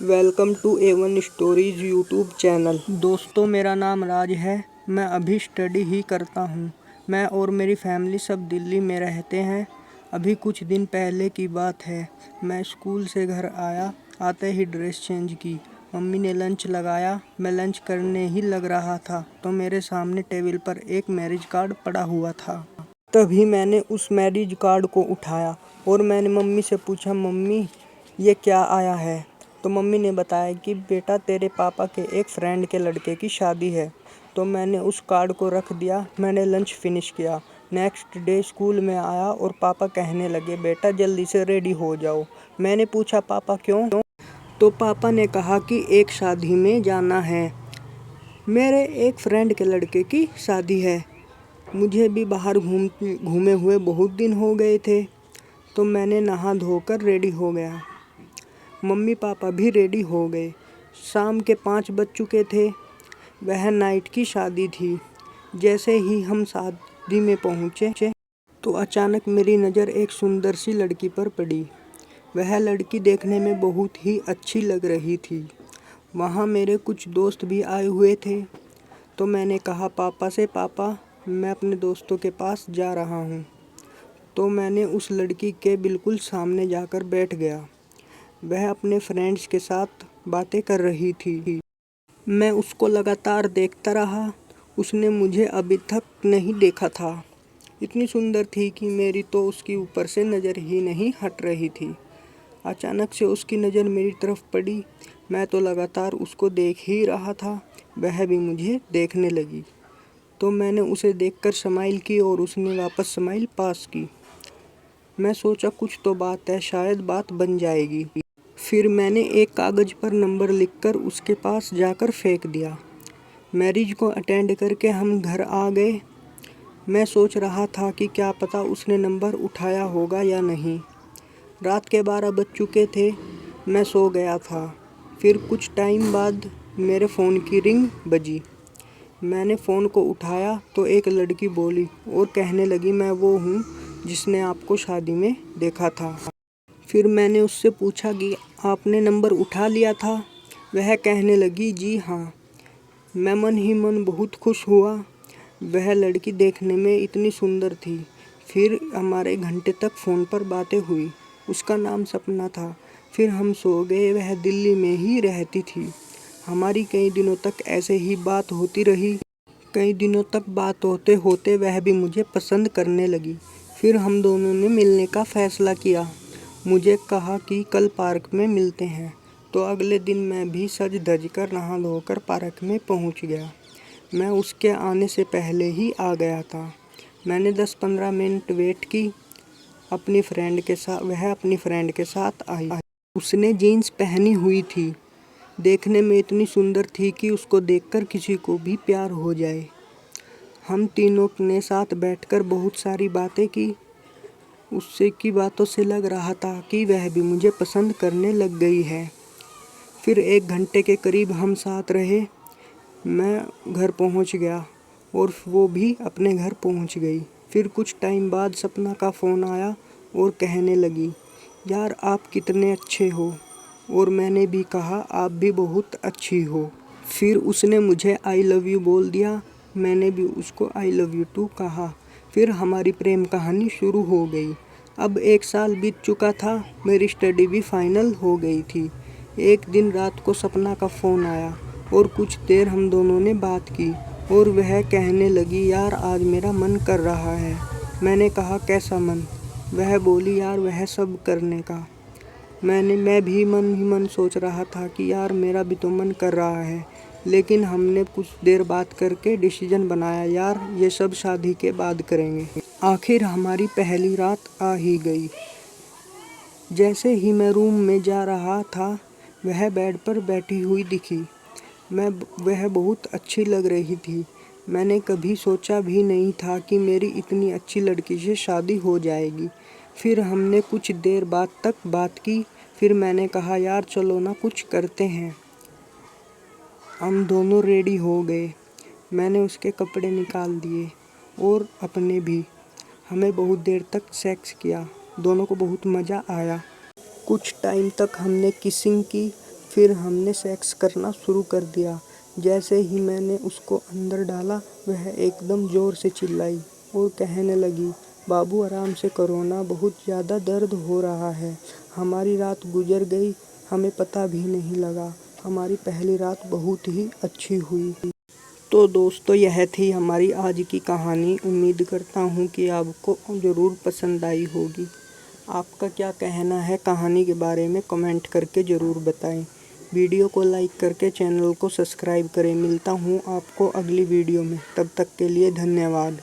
Welcome to A1 stories YouTube channel. दोस्तों, मेरा नाम राज है। मैं अभी स्टडी ही करता हूँ। मैं और मेरी फैमिली सब दिल्ली में रहते हैं। अभी कुछ दिन पहले की बात है। मैं स्कूल से घर आया, आते ही ड्रेस चेंज की। मम्मी ने लंच लगाया। मैं लंच करने ही लग रहा था तो मेरे सामने टेबल पर एक मैरिज कार्ड पड़ा हुआ था। तभी मैंने उस मैरिज कार्ड को उठाया और मैंने मम्मी से पूछा, मम्मी ये क्या आया है? तो मम्मी ने बताया कि बेटा, तेरे पापा के एक फ्रेंड के लड़के की शादी है। तो मैंने उस कार्ड को रख दिया। मैंने लंच फिनिश किया। नेक्स्ट डे स्कूल में आया और पापा कहने लगे, बेटा जल्दी से रेडी हो जाओ। मैंने पूछा, पापा क्यों? तो पापा ने कहा कि एक शादी में जाना है। मेरे एक फ्रेंड के लड़के की शादी है। मुझे भी बाहर घूमे हुए बहुत दिन हो गए थे। तो मैंने नहा धोकर रेडी हो गया। मम्मी पापा भी रेडी हो गए। शाम के 5 बज चुके थे। वह नाइट की शादी थी। जैसे ही हम शादी में पहुँचे तो अचानक मेरी नज़र एक सुंदर सी लड़की पर पड़ी। वह लड़की देखने में बहुत ही अच्छी लग रही थी। वहाँ मेरे कुछ दोस्त भी आए हुए थे। तो मैंने कहा पापा से, पापा मैं अपने दोस्तों के पास जा रहा हूँ। तो मैंने उस लड़की के बिल्कुल सामने जाकर बैठ गया। वह अपने फ्रेंड्स के साथ बातें कर रही थी। मैं उसको लगातार देखता रहा। उसने मुझे अभी तक नहीं देखा था। इतनी सुंदर थी कि मेरी तो उसकी ऊपर से नज़र ही नहीं हट रही थी। अचानक से उसकी नज़र मेरी तरफ पड़ी। मैं तो लगातार उसको देख ही रहा था। वह भी मुझे देखने लगी। तो मैंने उसे देखकर स्माइल की और उसने वापस स्माइल पास की। मैं सोचा कुछ तो बात है, शायद बात बन जाएगी। फिर मैंने एक कागज़ पर नंबर लिखकर उसके पास जाकर फेंक दिया। मैरिज को अटेंड करके हम घर आ गए। मैं सोच रहा था कि क्या पता उसने नंबर उठाया होगा या नहीं। रात के 12 बज चुके थे। मैं सो गया था। फिर कुछ टाइम बाद मेरे फ़ोन की रिंग बजी। मैंने फ़ोन को उठाया तो एक लड़की बोली और कहने लगी, मैं वो हूँ जिसने आपको शादी में देखा था। फिर मैंने उससे पूछा कि आपने नंबर उठा लिया था? वह कहने लगी, जी हाँ। मैं मन ही मन बहुत खुश हुआ। वह लड़की देखने में इतनी सुंदर थी। फिर हमारे घंटे तक फ़ोन पर बातें हुई। उसका नाम सपना था। फिर हम सो गए। वह दिल्ली में ही रहती थी। हमारी कई दिनों तक ऐसे ही बात होती रही। कई दिनों तक बात होते होते वह भी मुझे पसंद करने लगी। फिर हम दोनों ने मिलने का फ़ैसला किया। मुझे कहा कि कल पार्क में मिलते हैं। तो अगले दिन मैं भी सज धज कर नहा धोकर पार्क में पहुंच गया। मैं उसके आने से पहले ही आ गया था। मैंने 10-15 मिनट वेट की। वह अपनी फ्रेंड के साथ आई। उसने जीन्स पहनी हुई थी। देखने में इतनी सुंदर थी कि उसको देखकर किसी को भी प्यार हो जाए। हम तीनों ने साथ बैठकर बहुत सारी बातें की। उससे की बातों से लग रहा था कि वह भी मुझे पसंद करने लग गई है। फिर 1 घंटे के करीब हम साथ रहे। मैं घर पहुंच गया और वो भी अपने घर पहुंच गई। फिर कुछ टाइम बाद सपना का फ़ोन आया और कहने लगी, यार आप कितने अच्छे हो। और मैंने भी कहा, आप भी बहुत अच्छी हो। फिर उसने मुझे आई लव यू बोल दिया। मैंने भी उसको आई लव यू टू कहा। फिर हमारी प्रेम कहानी शुरू हो गई। अब 1 साल बीत चुका था। मेरी स्टडी भी फाइनल हो गई थी। एक दिन रात को सपना का फ़ोन आया और कुछ देर हम दोनों ने बात की और वह कहने लगी, यार आज मेरा मन कर रहा है। मैंने कहा, कैसा मन? वह बोली, यार वह सब करने का। मैं भी मन ही मन सोच रहा था कि यार मेरा भी तो मन कर रहा है। लेकिन हमने कुछ देर बात करके डिसीजन बनाया, यार ये सब शादी के बाद करेंगे। आखिर हमारी पहली रात आ ही गई। जैसे ही मैं रूम में जा रहा था वह बेड पर बैठी हुई दिखी। वह बहुत अच्छी लग रही थी। मैंने कभी सोचा भी नहीं था कि मेरी इतनी अच्छी लड़की से शादी हो जाएगी। फिर हमने कुछ देर बाद तक बात की। फिर मैंने कहा, यार चलो ना कुछ करते हैं। हम दोनों रेडी हो गए। मैंने उसके कपड़े निकाल दिए और अपने भी। हमें बहुत देर तक सेक्स किया। दोनों को बहुत मज़ा आया। कुछ टाइम तक हमने किसिंग की। फिर हमने सेक्स करना शुरू कर दिया। जैसे ही मैंने उसको अंदर डाला वह एकदम ज़ोर से चिल्लाई और कहने लगी, बाबू आराम से करो ना, बहुत ज़्यादा दर्द हो रहा है। हमारी रात गुजर गई, हमें पता भी नहीं लगा। हमारी पहली रात बहुत ही अच्छी हुई। तो दोस्तों यह थी हमारी आज की कहानी। उम्मीद करता हूँ कि आपको ज़रूर पसंद आई होगी। आपका क्या कहना है कहानी के बारे में कमेंट करके ज़रूर बताएं। वीडियो को लाइक करके चैनल को सब्सक्राइब करें। मिलता हूँ आपको अगली वीडियो में, तब तक के लिए धन्यवाद।